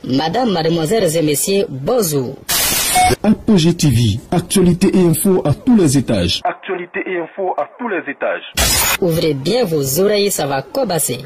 Madame, mademoiselles et messieurs, bonjour. Apogée TV, actualité et info à tous les étages. Actualité et info à tous les étages. Ouvrez bien vos oreilles, ça va cobasser.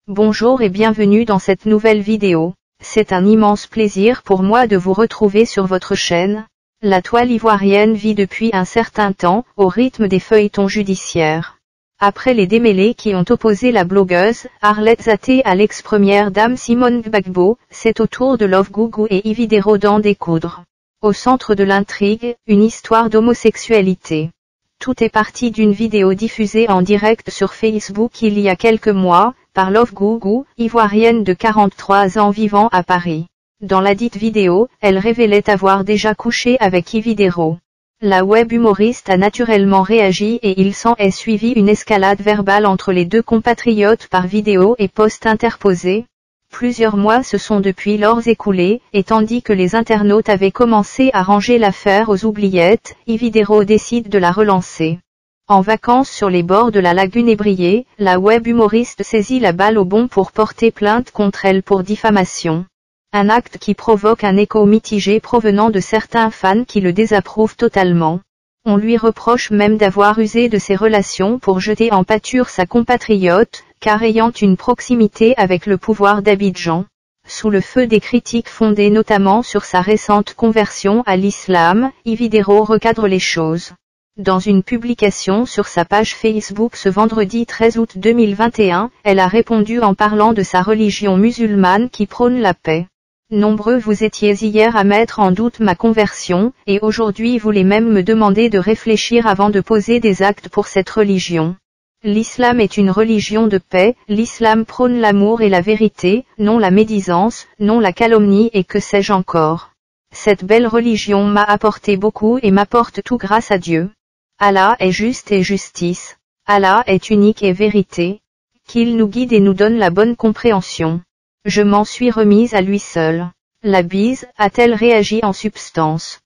Bonjour et bienvenue dans cette nouvelle vidéo. C'est un immense plaisir pour moi de vous retrouver sur votre chaîne. La toile ivoirienne vit depuis un certain temps, au rythme des feuilletons judiciaires. Après les démêlés qui ont opposé la blogueuse, Arlette Zaté à l'ex-première dame Simone Gbagbo, c'est au tour de Love Gougou et Ividero d'en découdre. Au centre de l'intrigue, une histoire d'homosexualité. Tout est parti d'une vidéo diffusée en direct sur Facebook il y a quelques mois, par Love Gougou, ivoirienne de 43 ans vivant à Paris. Dans la dite vidéo, elle révélait avoir déjà couché avec Ividero. La web humoriste a naturellement réagi et il s'en est suivi une escalade verbale entre les deux compatriotes par vidéo et post interposés. Plusieurs mois se sont depuis lors écoulés, et tandis que les internautes avaient commencé à ranger l'affaire aux oubliettes, Ividero décide de la relancer. En vacances sur les bords de la lagune ébriée, la web humoriste saisit la balle au bond pour porter plainte contre elle pour diffamation. Un acte qui provoque un écho mitigé provenant de certains fans qui le désapprouvent totalement. On lui reproche même d'avoir usé de ses relations pour jeter en pâture sa compatriote, car ayant une proximité avec le pouvoir d'Abidjan. Sous le feu des critiques fondées notamment sur sa récente conversion à l'islam, Ividero recadre les choses. Dans une publication sur sa page Facebook ce vendredi 13 août 2021, elle a répondu en parlant de sa religion musulmane qui prône la paix. Nombreux vous étiez hier à mettre en doute ma conversion, et aujourd'hui voulez même me demander de réfléchir avant de poser des actes pour cette religion. L'islam est une religion de paix, l'islam prône l'amour et la vérité, non la médisance, non la calomnie et que sais-je encore. Cette belle religion m'a apporté beaucoup et m'apporte tout grâce à Dieu. Allah est juste et justice. Allah est unique et vérité. Qu'il nous guide et nous donne la bonne compréhension. Je m'en suis remise à lui seul. La bise, a-t-elle réagi en substance.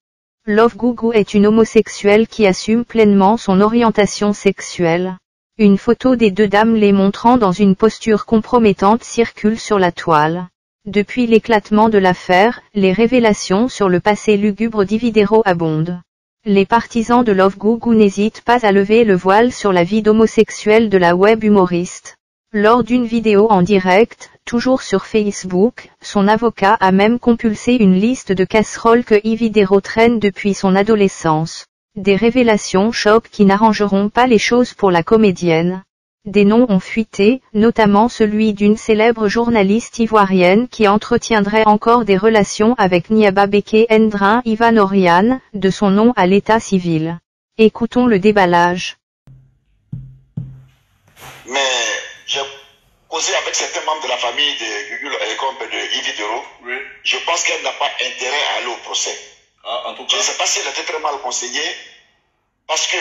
Love Gougou est une homosexuelle qui assume pleinement son orientation sexuelle. Une photo des deux dames les montrant dans une posture compromettante circule sur la toile. Depuis l'éclatement de l'affaire, les révélations sur le passé lugubre d'Ividero abondent. Les partisans de Love Gougou n'hésitent pas à lever le voile sur la vie d'homosexuelle de la web humoriste. Lors d'une vidéo en direct, toujours sur Facebook, son avocat a même compulsé une liste de casseroles que Ividero traîne depuis son adolescence. Des révélations chocs qui n'arrangeront pas les choses pour la comédienne. Des noms ont fuité, notamment celui d'une célèbre journaliste ivoirienne qui entretiendrait encore des relations avec Niaba Beke Ndrin Ivan Oriane, de son nom à l'état civil. Écoutons le déballage. Mais j'ai causé avec certains membres de la famille de Ividero. Oui. Je pense qu'elle n'a pas intérêt à aller au procès. Ah, en tout cas. Je ne sais pas si elle était très mal conseillée, parce que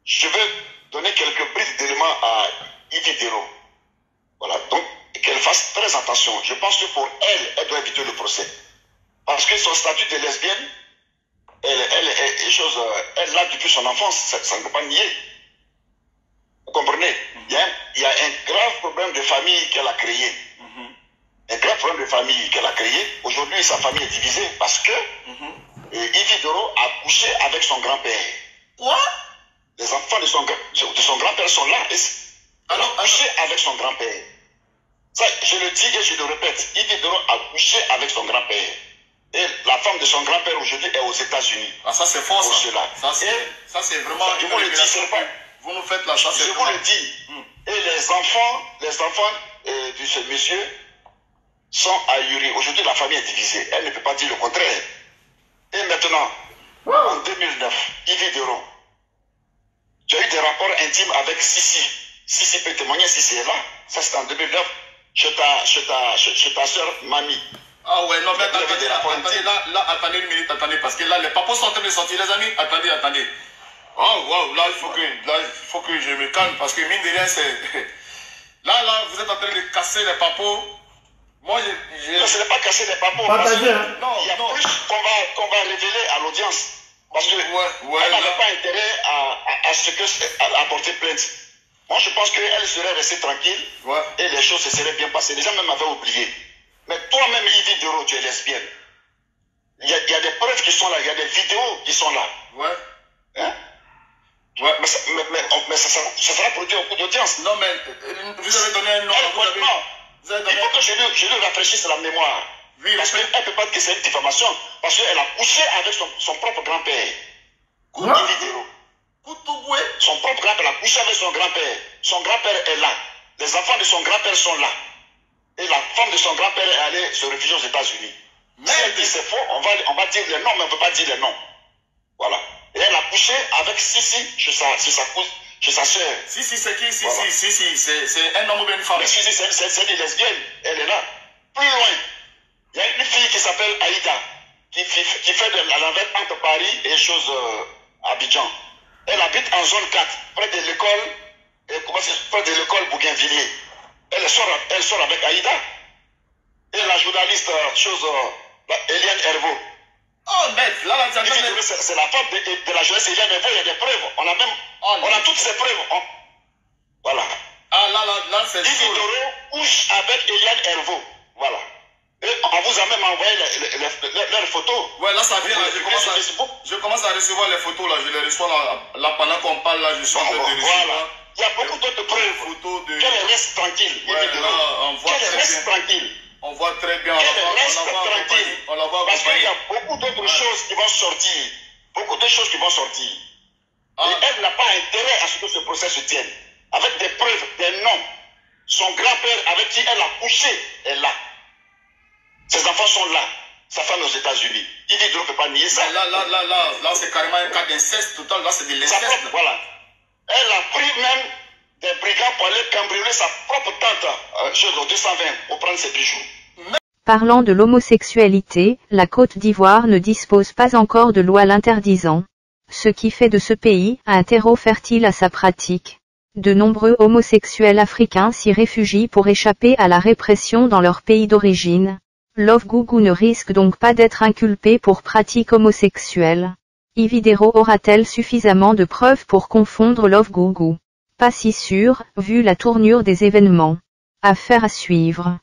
je veux donner quelques briques d'éléments à Ividero. Voilà, donc qu'elle fasse très attention. Je pense que pour elle, elle doit éviter le procès. Parce que son statut de lesbienne, elle l'a depuis son enfance, ça ne peut pas nier. Vous comprenez? Il y a un grave problème de famille qu'elle a créé. Un grave problème de famille qu'elle a créé. Aujourd'hui, sa famille est divisée parce que Ividero a couché avec son grand-père. Quoi? Les enfants de son grand-père sont là. Alors, couché avec son grand-père. Ça, je le dis et je le répète. Ividero a couché avec son grand-père. Et la femme de son grand-père aujourd'hui est aux États-unis. Ah, ça c'est faux, ça. Ça c'est vraiment une révélation. Vous nous faites la chasse. Je vous le dis. Et les enfants de ce monsieur sont ahuris. Aujourd'hui, la famille est divisée. Elle ne peut pas dire le contraire. Et maintenant, en 2009, Ividero, tu as eu des rapports intimes avec Sissi. Sissi peut témoigner, Sissi est là. Ça, c'est en 2009. Chez ta soeur Mamie. Ah ouais, non, mais attendez, attendez une minute, attendez, parce que là, les papos sont en train de sortir, les amis. Attendez. Oh, wow, là, il faut que je me calme, parce que mine de rien, c'est... Là, vous êtes en train de casser les papos. Moi, non, ce n'est pas casser les papos. Partagez, hein. Non, il y a plus qu'on va révéler à l'audience. Parce que elle n'avait pas intérêt à porter plainte. Moi, je pense qu'elle serait restée tranquille et les choses se seraient bien passées. Les gens même avaient oublié. Mais toi-même, Yves Doro, tu es lesbienne. Il y a des preuves qui sont là, il y a des vidéos qui sont là. Ouais. Hein? Ouais. Mais ça sera produit au coup d'audience. Non, mais vous avez donné un nom. Il faut que je lui rafraîchisse la mémoire. Oui, parce qu'elle ne peut pas dire que c'est une diffamation. Parce qu'elle a couché avec son propre grand-père. Yves Doro. Son propre grand-père a couché avec son grand-père. Son grand-père est là. Les enfants de son grand-père sont là. Et la femme de son grand-père est allée se réfugier aux États-Unis. Si elle dit c'est faux, on va dire les noms, mais on ne peut pas dire les noms. Voilà. Et elle a couché avec Sissi chez sa soeur. Sissi, c'est qui Sissi? Voilà. Sissi, c'est un homme ou bien une femme? Mais Sissi, c'est une lesbienne. Elle est là. Plus loin, il y a une fille qui s'appelle Aïda, qui fait de la navette entre Paris et Abidjan. Elle habite en zone 4, près de l'école Bougainvilliers. Elle sort avec Aïda. Et la journaliste, Eliane Herveau. Oh, mec, là, c'est la femme de la journaliste Eliane Herveau, il y a des preuves. On a toutes ces preuves. Voilà. Ah, là, c'est Yves Doro couche avec Eliane Herveau. Voilà. Et on vous a même envoyé leurs photos. Ouais, là, ça vient, là, je commence à recevoir les photos, là. Je les reçois, là pendant qu'on parle, là, je suis en train de recevoir. Voilà. Il y a beaucoup d'autres preuves. Qu'elle reste tranquille. Ouais, là, on voit qu'elle reste tranquille. On voit très bien. Qu'elle reste tranquille. Parce qu'il y a beaucoup d'autres choses qui vont sortir. Beaucoup de choses qui vont sortir. Et elle n'a pas intérêt à ce que ce procès se tienne. Avec des preuves, des noms. Son grand-père avec qui elle a couché est là. Ses enfants sont là. Sa femme aux États-Unis. Il dit qu'il ne peut pas nier ça. Là, c'est carrément un cas d'inceste total. Là, c'est de l'inceste. Voilà. Elle a pris même des brigands pour aller cambrioler sa propre tante chez le 220 pour prendre ses bijoux. Parlant de l'homosexualité, la Côte d'Ivoire ne dispose pas encore de loi l'interdisant. Ce qui fait de ce pays un terreau fertile à sa pratique. De nombreux homosexuels africains s'y réfugient pour échapper à la répression dans leur pays d'origine. Love Gougou ne risque donc pas d'être inculpé pour pratique homosexuelle. Yves Doro aura-t-elle suffisamment de preuves pour confondre Love Gougou? Pas si sûr, vu la tournure des événements. Affaire à suivre.